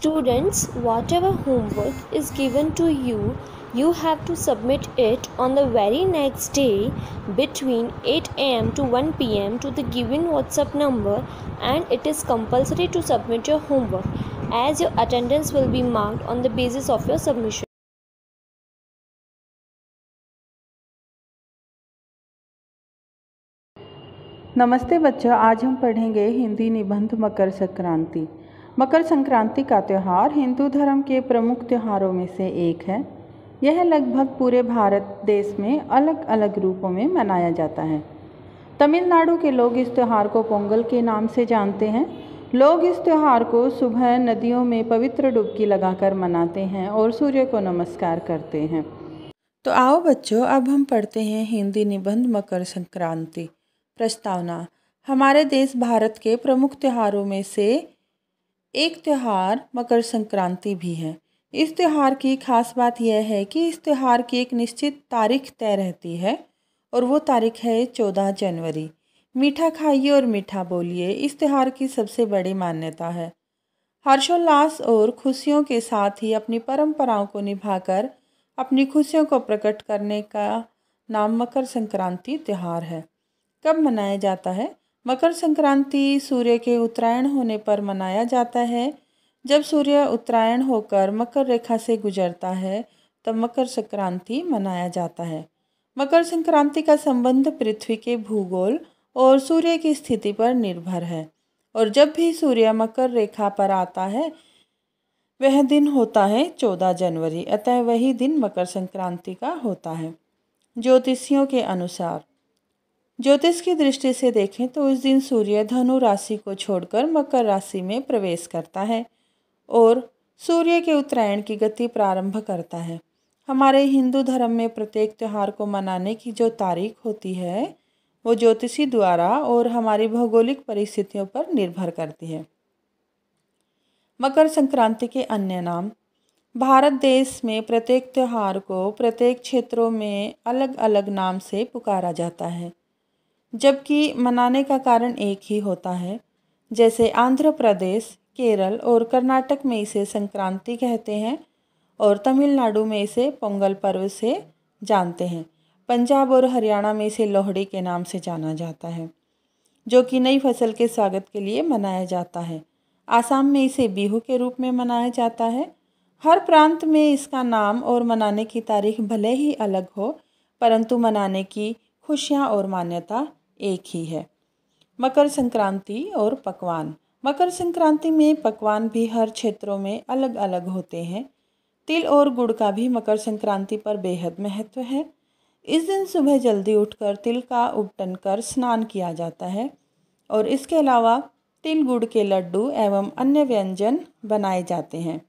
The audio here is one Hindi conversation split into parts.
Students, whatever homework is given to you, you have to submit it on the very next day between 8 am to 1 pm to the given WhatsApp number, and it is compulsory to submit your homework as your attendance will be marked on the basis of your submission. नमस्ते बच्चों, आज हम पढ़ेंगे हिंदी निबंध मकर संक्रांति। मकर संक्रांति का त्यौहार हिंदू धर्म के प्रमुख त्योहारों में से एक है। यह लगभग पूरे भारत देश में अलग अलग रूपों में मनाया जाता है। तमिलनाडु के लोग इस त्यौहार को पोंगल के नाम से जानते हैं। लोग इस त्यौहार को सुबह नदियों में पवित्र डुबकी लगाकर मनाते हैं और सूर्य को नमस्कार करते हैं। तो आओ बच्चों, अब हम पढ़ते हैं हिंदी निबंध मकर संक्रांति। प्रस्तावना। हमारे देश भारत के प्रमुख त्योहारों में से एक त्यौहार मकर संक्रांति भी है। इस त्यौहार की खास बात यह है कि इस त्यौहार की एक निश्चित तारीख तय रहती है और वो तारीख है 14 जनवरी। मीठा खाइए और मीठा बोलिए इस त्यौहार की सबसे बड़ी मान्यता है। हर्षोल्लास और खुशियों के साथ ही अपनी परंपराओं को निभाकर अपनी खुशियों को प्रकट करने का नाम मकर संक्रांति त्यौहार है। कब मनाया जाता है? मकर संक्रांति सूर्य के उत्तरायण होने पर मनाया जाता है। जब सूर्य उत्तरायण होकर मकर रेखा से गुजरता है तब मकर संक्रांति मनाया जाता है। मकर संक्रांति का संबंध पृथ्वी के भूगोल और सूर्य की स्थिति पर निर्भर है और जब भी सूर्य मकर रेखा पर आता है वह दिन होता है 14 जनवरी, अतः वही दिन मकर संक्रांति का होता है। ज्योतिषियों के अनुसार, ज्योतिष की दृष्टि से देखें तो उस दिन सूर्य धनु राशि को छोड़कर मकर राशि में प्रवेश करता है और सूर्य के उत्तरायण की गति प्रारंभ करता है। हमारे हिंदू धर्म में प्रत्येक त्यौहार को मनाने की जो तारीख होती है वो ज्योतिषी द्वारा और हमारी भौगोलिक परिस्थितियों पर निर्भर करती है। मकर संक्रांति के अन्य नाम। भारत देश में प्रत्येक त्यौहार को प्रत्येक क्षेत्रों में अलग अलग नाम से पुकारा जाता है, जबकि मनाने का कारण एक ही होता है। जैसे आंध्र प्रदेश, केरल और कर्नाटक में इसे संक्रांति कहते हैं और तमिलनाडु में इसे पोंगल पर्व से जानते हैं। पंजाब और हरियाणा में इसे लोहड़ी के नाम से जाना जाता है, जो कि नई फसल के स्वागत के लिए मनाया जाता है। आसाम में इसे बिहू के रूप में मनाया जाता है। हर प्रांत में इसका नाम और मनाने की तारीख भले ही अलग हो, परंतु मनाने की खुशियाँ और मान्यता एक ही है। मकर संक्रांति और पकवान। मकर संक्रांति में पकवान भी हर क्षेत्रों में अलग अलग होते हैं। तिल और गुड़ का भी मकर संक्रांति पर बेहद महत्व है। इस दिन सुबह जल्दी उठकर तिल का उपटन कर स्नान किया जाता है और इसके अलावा तिल गुड़ के लड्डू एवं अन्य व्यंजन बनाए जाते हैं।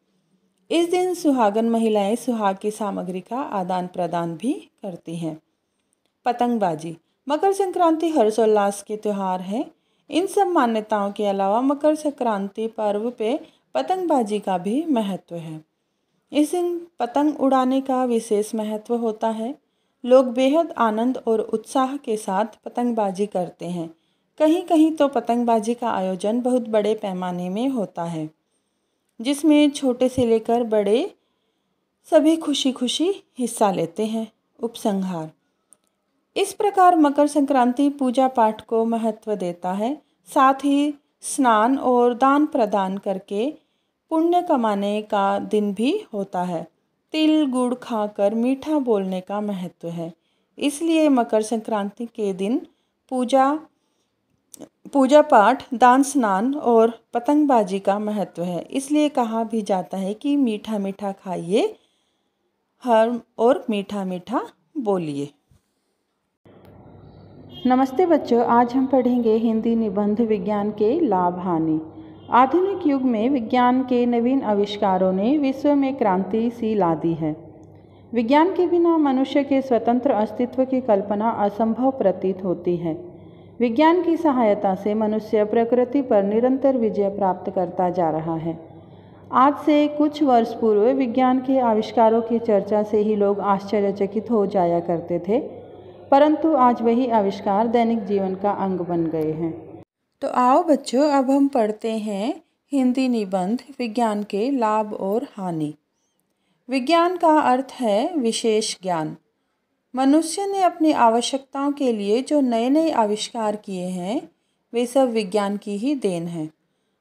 इस दिन सुहागन महिलाएं सुहाग की सामग्री का आदान प्रदान भी करती हैं। पतंगबाजी। मकर संक्रांति हर्षोल्लास के त्यौहार है। इन सब मान्यताओं के अलावा मकर संक्रांति पर्व पे पतंगबाजी का भी महत्व है। इस दिन पतंग उड़ाने का विशेष महत्व होता है। लोग बेहद आनंद और उत्साह के साथ पतंगबाजी करते हैं। कहीं कहीं तो पतंगबाजी का आयोजन बहुत बड़े पैमाने में होता है, जिसमें छोटे से लेकर बड़े सभी खुशी खुशी हिस्सा लेते हैं। उपसंहार। इस प्रकार मकर संक्रांति पूजा पाठ को महत्व देता है, साथ ही स्नान और दान प्रदान करके पुण्य कमाने का दिन भी होता है। तिल गुड़ खाकर मीठा बोलने का महत्व है, इसलिए मकर संक्रांति के दिन पूजा पाठ, दान, स्नान और पतंगबाजी का महत्व है। इसलिए कहा भी जाता है कि मीठा मीठा खाइए हर और मीठा मीठा बोलिए। नमस्ते बच्चों, आज हम पढ़ेंगे हिंदी निबंध विज्ञान के लाभ हानि। आधुनिक युग में विज्ञान के नवीन आविष्कारों ने विश्व में क्रांति सी ला दी है। विज्ञान के बिना मनुष्य के स्वतंत्र अस्तित्व की कल्पना असंभव प्रतीत होती है। विज्ञान की सहायता से मनुष्य प्रकृति पर निरंतर विजय प्राप्त करता जा रहा है। आज से कुछ वर्ष पूर्व विज्ञान के आविष्कारों की चर्चा से ही लोग आश्चर्यचकित हो जाया करते थे, परंतु आज वही आविष्कार दैनिक जीवन का अंग बन गए हैं। तो आओ बच्चों, अब हम पढ़ते हैं हिंदी निबंध विज्ञान के लाभ और हानि। विज्ञान का अर्थ है विशेष ज्ञान। मनुष्य ने अपनी आवश्यकताओं के लिए जो नए नए आविष्कार किए हैं वे सब विज्ञान की ही देन है।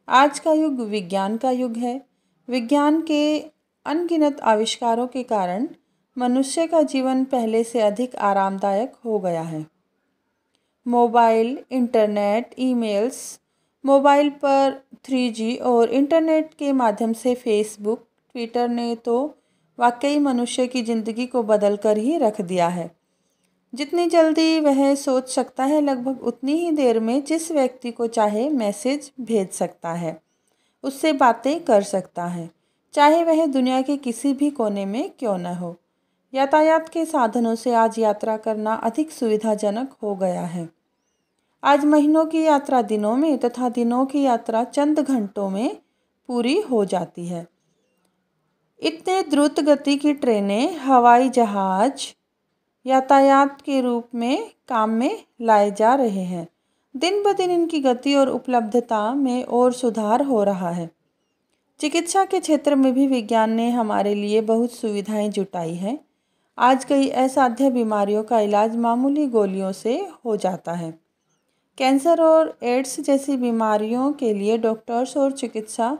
आज का युग विज्ञान का युग है। विज्ञान के अनगिनत आविष्कारों के कारण मनुष्य का जीवन पहले से अधिक आरामदायक हो गया है। मोबाइल, इंटरनेट, ईमेल्स, मोबाइल पर 3G और इंटरनेट के माध्यम से फेसबुक, ट्विटर ने तो वाकई मनुष्य की ज़िंदगी को बदल कर ही रख दिया है। जितनी जल्दी वह सोच सकता है लगभग उतनी ही देर में जिस व्यक्ति को चाहे मैसेज भेज सकता है, उससे बातें कर सकता है, चाहे वह दुनिया के किसी भी कोने में क्यों न हो। यातायात के साधनों से आज यात्रा करना अधिक सुविधाजनक हो गया है। आज महीनों की यात्रा दिनों में तथा दिनों की यात्रा चंद घंटों में पूरी हो जाती है। इतने द्रुत गति की ट्रेनें, हवाई जहाज यातायात के रूप में काम में लाए जा रहे हैं। दिन ब दिन इनकी गति और उपलब्धता में और सुधार हो रहा है। चिकित्सा के क्षेत्र में भी विज्ञान ने हमारे लिए बहुत सुविधाएं जुटाई हैं। आज कई असाध्य बीमारियों का इलाज मामूली गोलियों से हो जाता है। कैंसर और एड्स जैसी बीमारियों के लिए डॉक्टर्स और चिकित्सा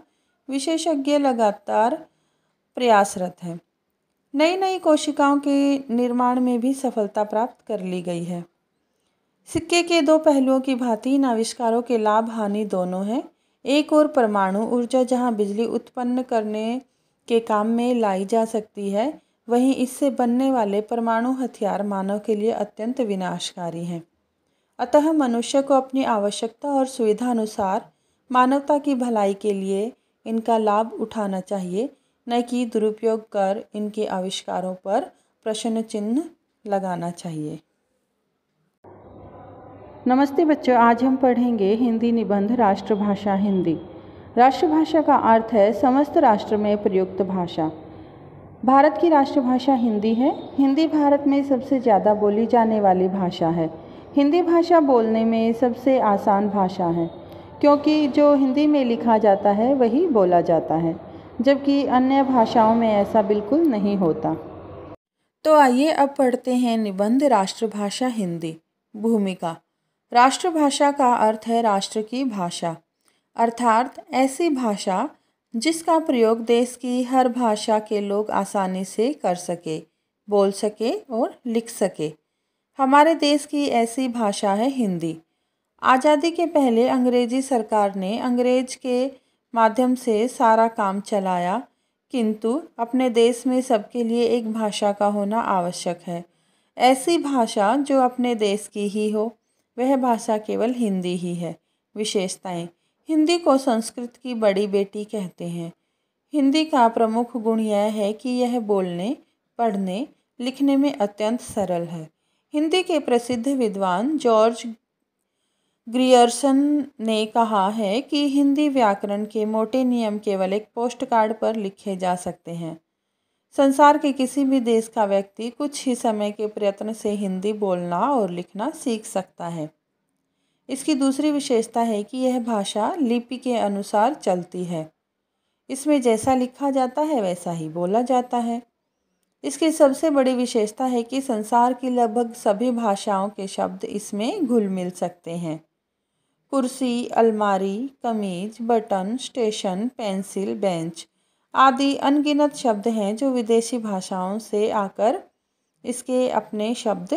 विशेषज्ञ लगातार प्रयासरत हैं। नई नई कोशिकाओं के निर्माण में भी सफलता प्राप्त कर ली गई है। सिक्के के दो पहलुओं की भांति इन आविष्कारों के लाभ हानि दोनों हैं। एक और परमाणु ऊर्जा जहां बिजली उत्पन्न करने के काम में लाई जा सकती है, वहीं इससे बनने वाले परमाणु हथियार मानव के लिए अत्यंत विनाशकारी हैं। अतः मनुष्य को अपनी आवश्यकता और सुविधा अनुसार मानवता की भलाई के लिए इनका लाभ उठाना चाहिए, न कि दुरुपयोग कर इनके आविष्कारों पर प्रश्न चिन्ह लगाना चाहिए। नमस्ते बच्चों, आज हम पढ़ेंगे हिंदी निबंध राष्ट्रभाषा हिंदी। राष्ट्रभाषा का अर्थ है समस्त राष्ट्र में प्रयुक्त भाषा। भारत की राष्ट्रभाषा हिंदी है। हिंदी भारत में सबसे ज़्यादा बोली जाने वाली भाषा है। हिंदी भाषा बोलने में सबसे आसान भाषा है, क्योंकि जो हिंदी में लिखा जाता है वही बोला जाता है, जबकि अन्य भाषाओं में ऐसा बिल्कुल नहीं होता। तो आइए अब पढ़ते हैं निबंध राष्ट्रभाषा हिंदी। भूमिका। राष्ट्रभाषा का अर्थ है राष्ट्र की भाषा, अर्थात ऐसी भाषा जिसका प्रयोग देश की हर भाषा के लोग आसानी से कर सके, बोल सके और लिख सके। हमारे देश की ऐसी भाषा है हिंदी। आज़ादी के पहले अंग्रेजी सरकार ने अंग्रेज के माध्यम से सारा काम चलाया, किंतु अपने देश में सबके लिए एक भाषा का होना आवश्यक है। ऐसी भाषा जो अपने देश की ही हो, वह भाषा केवल हिंदी ही है। विशेषताएं। हिंदी को संस्कृत की बड़ी बेटी कहते हैं। हिंदी का प्रमुख गुण यह है कि यह बोलने, पढ़ने, लिखने में अत्यंत सरल है। हिंदी के प्रसिद्ध विद्वान जॉर्ज ग्रियर्सन ने कहा है कि हिंदी व्याकरण के मोटे नियम केवल एक पोस्ट कार्ड पर लिखे जा सकते हैं। संसार के किसी भी देश का व्यक्ति कुछ ही समय के प्रयत्न से हिंदी बोलना और लिखना सीख सकता है। इसकी दूसरी विशेषता है कि यह भाषा लिपि के अनुसार चलती है। इसमें जैसा लिखा जाता है वैसा ही बोला जाता है। इसकी सबसे बड़ी विशेषता है कि संसार की लगभग सभी भाषाओं के शब्द इसमें घुल मिल सकते हैं। कुर्सी, अलमारी, कमीज, बटन, स्टेशन, पेंसिल, बेंच आदि अनगिनत शब्द हैं जो विदेशी भाषाओं से आकर इसके अपने शब्द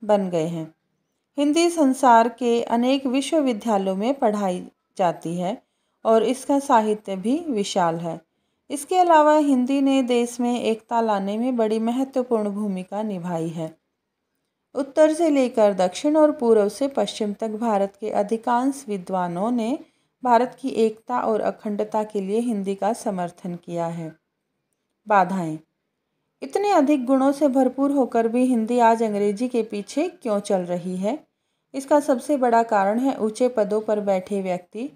बन गए हैं। हिंदी संसार के अनेक विश्वविद्यालयों में पढ़ाई जाती है और इसका साहित्य भी विशाल है। इसके अलावा हिंदी ने देश में एकता लाने में बड़ी महत्वपूर्ण भूमिका निभाई है। उत्तर से लेकर दक्षिण और पूर्व से पश्चिम तक भारत के अधिकांश विद्वानों ने भारत की एकता और अखंडता के लिए हिंदी का समर्थन किया है। बाधाएं। इतने अधिक गुणों से भरपूर होकर भी हिंदी आज अंग्रेजी के पीछे क्यों चल रही है? इसका सबसे बड़ा कारण है ऊंचे पदों पर बैठे व्यक्ति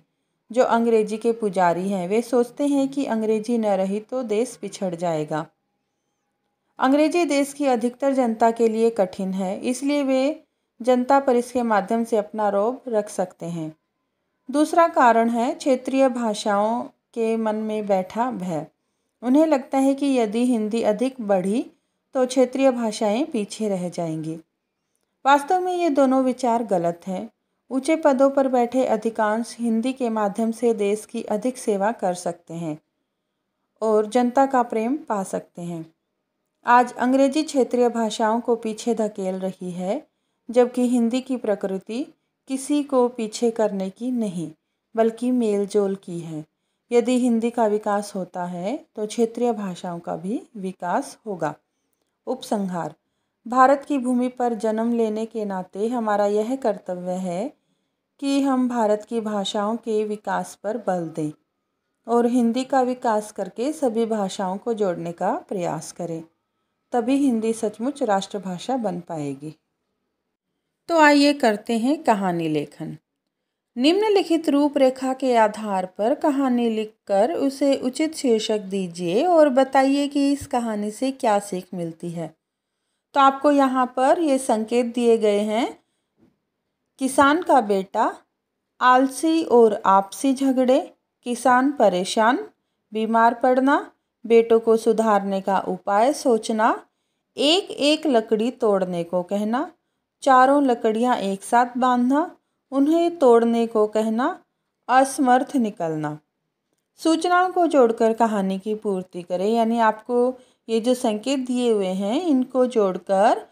जो अंग्रेजी के पुजारी हैं। वे सोचते हैं कि अंग्रेजी न रही तो देश पिछड़ जाएगा। अंग्रेजी देश की अधिकतर जनता के लिए कठिन है, इसलिए वे जनता पर इसके माध्यम से अपना रौब रख सकते हैं। दूसरा कारण है क्षेत्रीय भाषाओं के मन में बैठा भय। उन्हें लगता है कि यदि हिंदी अधिक बढ़ी तो क्षेत्रीय भाषाएं पीछे रह जाएंगी। वास्तव में ये दोनों विचार गलत हैं। ऊंचे पदों पर बैठे अधिकांश हिंदी के माध्यम से देश की अधिक सेवा कर सकते हैं और जनता का प्रेम पा सकते हैं। आज अंग्रेजी क्षेत्रीय भाषाओं को पीछे धकेल रही है, जबकि हिंदी की प्रकृति किसी को पीछे करने की नहीं बल्कि मेलजोल की है। यदि हिंदी का विकास होता है तो क्षेत्रीय भाषाओं का भी विकास होगा। उपसंहार: भारत की भूमि पर जन्म लेने के नाते हमारा यह कर्तव्य है कि हम भारत की भाषाओं के विकास पर बल दें और हिंदी का विकास करके सभी भाषाओं को जोड़ने का प्रयास करें। तभी हिंदी सचमुच राष्ट्रभाषा बन पाएगी। तो आइए करते हैं कहानी लेखन। निम्नलिखित रूपरेखा के आधार पर कहानी लिखकर उसे उचित शीर्षक दीजिए और बताइए कि इस कहानी से क्या सीख मिलती है। तो आपको यहाँ पर ये संकेत दिए गए हैं। किसान का बेटा, आलसी और आपसी झगड़े, किसान परेशान, बीमार पड़ना, बेटों को सुधारने का उपाय सोचना, एक एक लकड़ी तोड़ने को कहना, चारों लकड़ियाँ एक साथ बांधना, उन्हें तोड़ने को कहना, असमर्थ निकलना। सूचनाओं को जोड़कर कहानी की पूर्ति करें। यानी आपको ये जो संकेत दिए हुए हैं इनको जोड़कर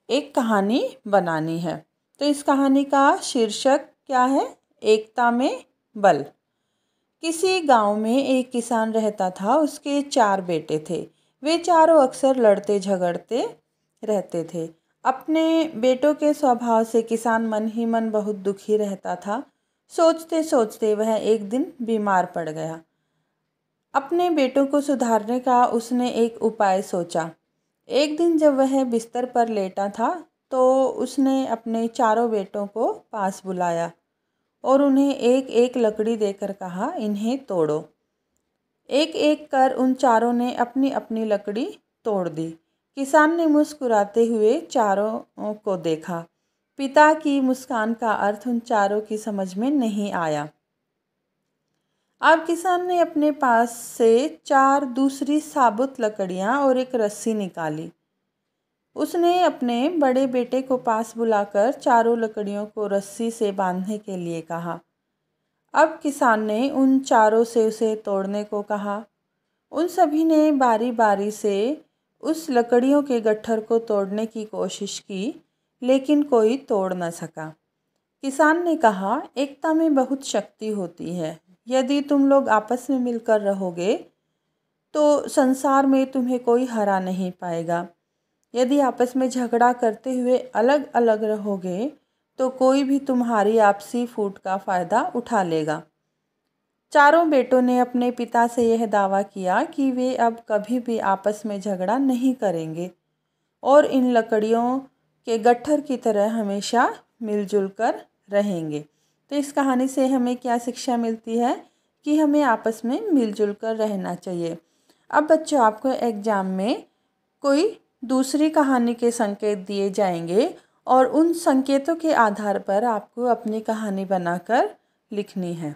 एक कहानी बनानी है। तो इस कहानी का शीर्षक क्या है? एकता में बल। किसी गांव में एक किसान रहता था। उसके 4 बेटे थे। वे चारों अक्सर लड़ते झगड़ते रहते थे। अपने बेटों के स्वभाव से किसान मन ही मन बहुत दुखी रहता था। सोचते सोचते वह एक दिन बीमार पड़ गया। अपने बेटों को सुधारने का उसने एक उपाय सोचा। एक दिन जब वह बिस्तर पर लेटा था तो उसने अपने चारों बेटों को पास बुलाया और उन्हें एक एक लकड़ी देकर कहा, इन्हें तोड़ो। एक एक कर उन चारों ने अपनी अपनी लकड़ी तोड़ दी। किसान ने मुस्कुराते हुए चारों को देखा। पिता की मुस्कान का अर्थ उन चारों की समझ में नहीं आया। अब किसान ने अपने पास से 4 दूसरी साबुत लकड़ियां और एक रस्सी निकाली। उसने अपने बड़े बेटे को पास बुलाकर चारों लकड़ियों को रस्सी से बांधने के लिए कहा। अब किसान ने उन चारों से उसे तोड़ने को कहा। उन सभी ने बारी बारी से उस लकड़ियों के गट्ठर को तोड़ने की कोशिश की, लेकिन कोई तोड़ न सका। किसान ने कहा, एकता में बहुत शक्ति होती है। यदि तुम लोग आपस में मिलकर रहोगे तो संसार में तुम्हें कोई हरा नहीं पाएगा। यदि आपस में झगड़ा करते हुए अलग अलग रहोगे तो कोई भी तुम्हारी आपसी फूट का फ़ायदा उठा लेगा। चारों बेटों ने अपने पिता से यह दावा किया कि वे अब कभी भी आपस में झगड़ा नहीं करेंगे और इन लकड़ियों के गट्ठर की तरह हमेशा मिलजुल कर रहेंगे। तो इस कहानी से हमें क्या शिक्षा मिलती है कि हमें आपस में मिलजुल कर रहना चाहिए। अब बच्चों, आपको एग्ज़ाम में कोई दूसरी कहानी के संकेत दिए जाएंगे और उन संकेतों के आधार पर आपको अपनी कहानी बनाकर लिखनी है।